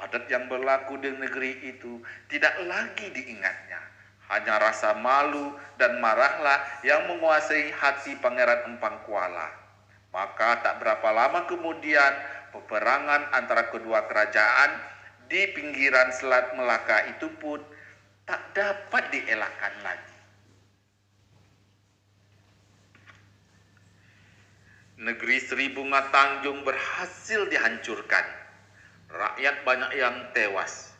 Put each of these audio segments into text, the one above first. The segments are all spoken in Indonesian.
Adat yang berlaku di negeri itu tidak lagi diingatnya. Hanya rasa malu dan marahlah yang menguasai hati Pangeran Empang Kuala. Maka tak berapa lama kemudian peperangan antara kedua kerajaan di pinggiran Selat Melaka itu pun tak dapat dielakkan lagi. Negeri Sri Bunga Tanjung berhasil dihancurkan. Rakyat banyak yang tewas.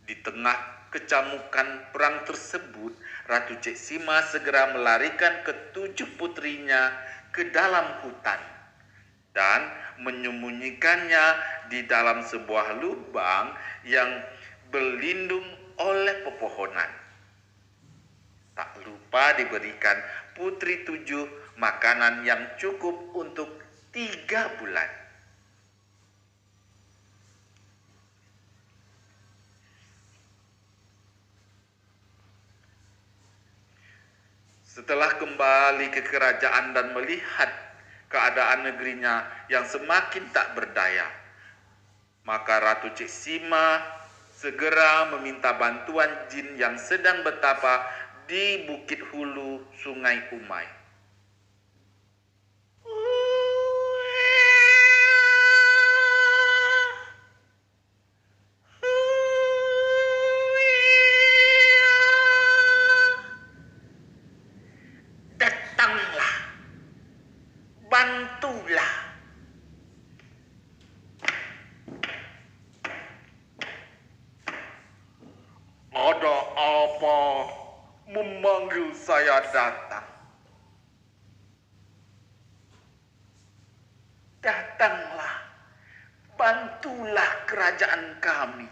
Di tengah kecamukan perang tersebut, Ratu Cik Sima segera melarikan ketujuh putrinya ke dalam hutan dan menyembunyikannya di dalam sebuah lubang yang berlindung oleh pepohonan. Tak lupa diberikan putri tujuh makanan yang cukup untuk 3 bulan. Setelah kembali ke kerajaan dan melihat keadaan negerinya yang semakin tak berdaya, maka Ratu Cik Sima segera meminta bantuan jin yang sedang bertapa di Bukit Hulu Sungai Umai. Bantulah. Ada apa memanggil saya datang? Datanglah, bantulah kerajaan kami,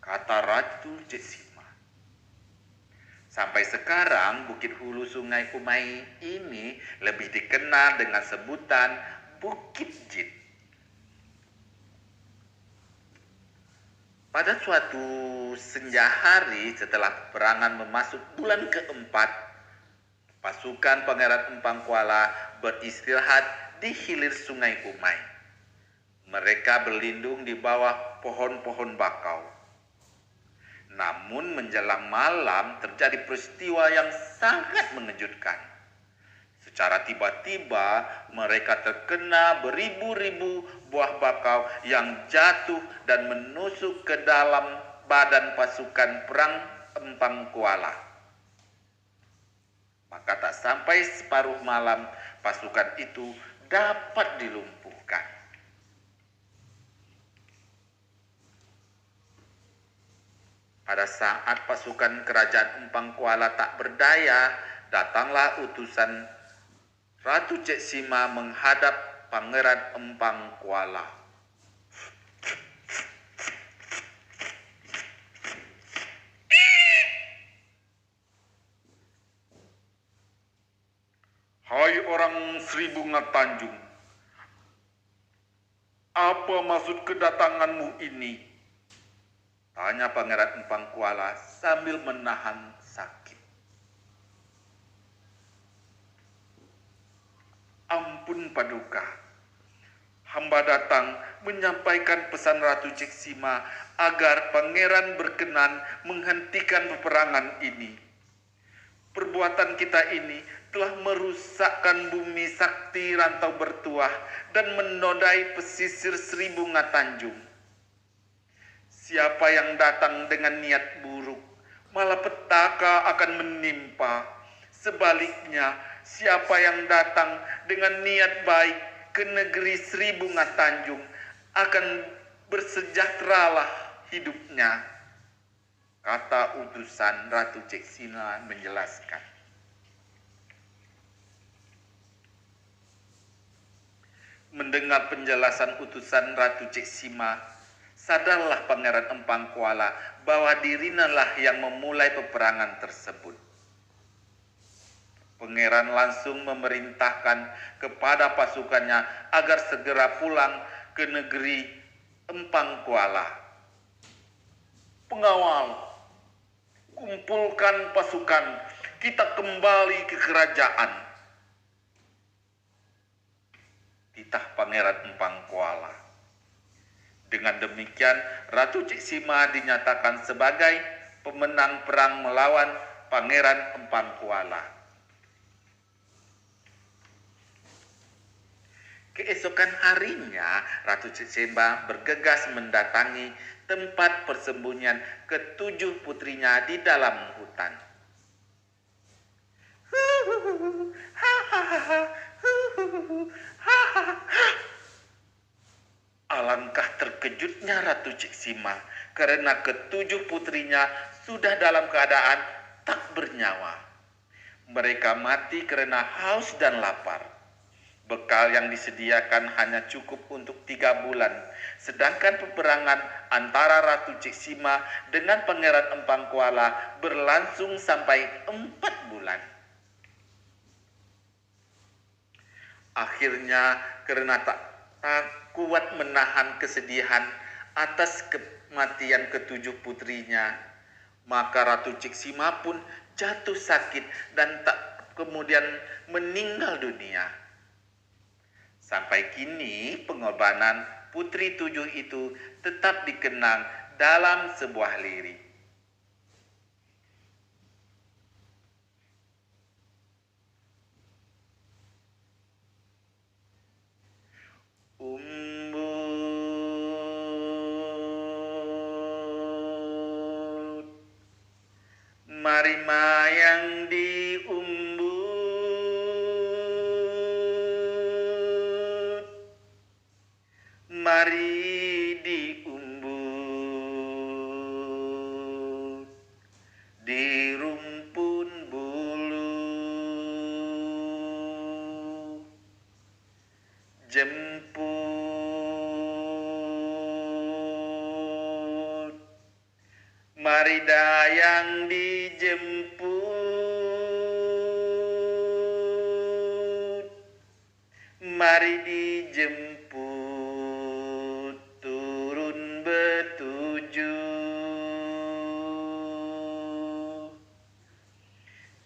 kata Ratu Cik Sima. Sampai sekarang Bukit Hulu Sungai Umai ini lebih dikenal dengan sebutan Bukit Jin. Pada suatu senja hari setelah peperangan memasuki bulan keempat, pasukan Pangeran Empang Kuala beristirahat di hilir Sungai Umai. Mereka berlindung di bawah pohon-pohon bakau. Namun menjelang malam terjadi peristiwa yang sangat mengejutkan. Secara tiba-tiba mereka terkena beribu-ribu buah bakau yang jatuh dan menusuk ke dalam badan pasukan perang Empang Kuala. Maka tak sampai separuh malam pasukan itu dapat dilumpuhkan. Pada saat pasukan kerajaan Empang Kuala tak berdaya, datanglah utusan Ratu Cik Sima menghadap Pangeran Empang Kuala. Hai orang Sri Bunga Tanjung, apa maksud kedatanganmu ini? Tanya Pangeran Empang Kuala sambil menahan sakit. Ampun Paduka, hamba datang menyampaikan pesan Ratu Cik Sima agar Pangeran berkenan menghentikan peperangan ini. Perbuatan kita ini telah merusakkan bumi sakti Rantau Bertuah dan menodai pesisir Sri Bunga Tanjung. Siapa yang datang dengan niat buruk, malapetaka akan menimpa. Sebaliknya, siapa yang datang dengan niat baik ke negeri Sri Bunga Tanjung akan bersejahteralah hidupnya, kata utusan Ratu Cik Sima menjelaskan. Mendengar penjelasan utusan Ratu Cik Sima, sadarlah Pangeran Empang Kuala bahwa dirinya lah yang memulai peperangan tersebut. Pangeran langsung memerintahkan kepada pasukannya agar segera pulang ke negeri Empang Kuala. Pengawal, kumpulkan pasukan, kita kembali ke kerajaan, titah Pangeran Empang Kuala. Dengan demikian, Ratu Ciksima dinyatakan sebagai pemenang perang melawan Pangeran Empang Kuala. Keesokan harinya, Ratu Ciksima bergegas mendatangi tempat persembunyian ketujuh putrinya di dalam hutan. Alangkah terkejutnya Ratu Ciksima karena ketujuh putrinya sudah dalam keadaan tak bernyawa. Mereka mati karena haus dan lapar. Bekal yang disediakan hanya cukup untuk 3 bulan, sedangkan peperangan antara Ratu Ciksima dengan Pangeran Empang Kuala berlangsung sampai 4 bulan. Akhirnya karena tak kuat menahan kesedihan atas kematian ketujuh putrinya, maka Ratu Ciksima pun jatuh sakit dan tak kemudian meninggal dunia. Sampai kini pengorbanan putri 7 itu tetap dikenang dalam sebuah lirik. Umbut, mari mayang di umbut, mari di umbut, di rumpun bulu, jemput, mari dayang dijemput, mari dijemput, turun betujuh.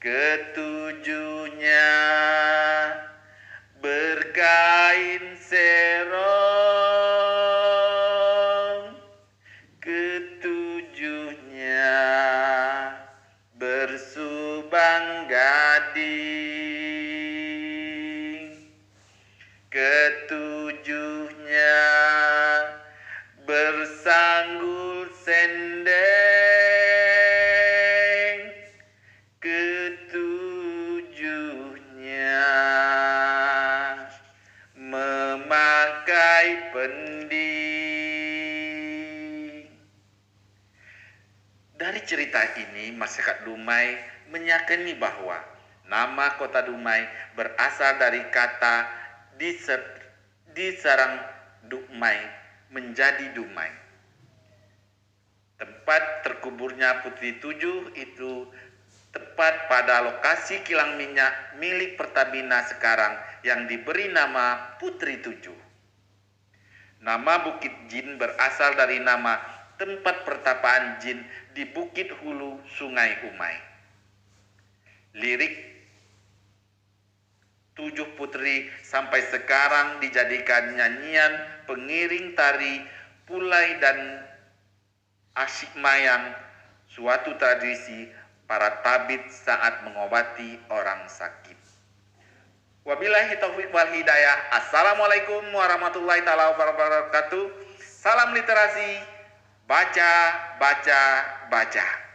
Ketujuhnya berkain serong, ketujuhnya bersubang gading, ketujuhnya bersanggul sendeng, ketujuhnya memakai pending. Dari cerita ini, masyarakat Dumai meyakini bahwa nama kota Dumai berasal dari kata diserang Dumai menjadi Dumai. Tempat terkuburnya Putri 7 itu tepat pada lokasi kilang minyak milik Pertamina sekarang yang diberi nama Putri 7. Nama Bukit Jin berasal dari nama tempat pertapaan jin di Bukit Hulu, Sungai Umai. Lirik 7 putri sampai sekarang dijadikan nyanyian pengiring tari, pulai dan asyik mayang, suatu tradisi para tabib saat mengobati orang sakit. Wabillahi taufiq wal hidayah. Assalamualaikum warahmatullahi taala wabarakatuh. Salam literasi. Baca, baca, baca.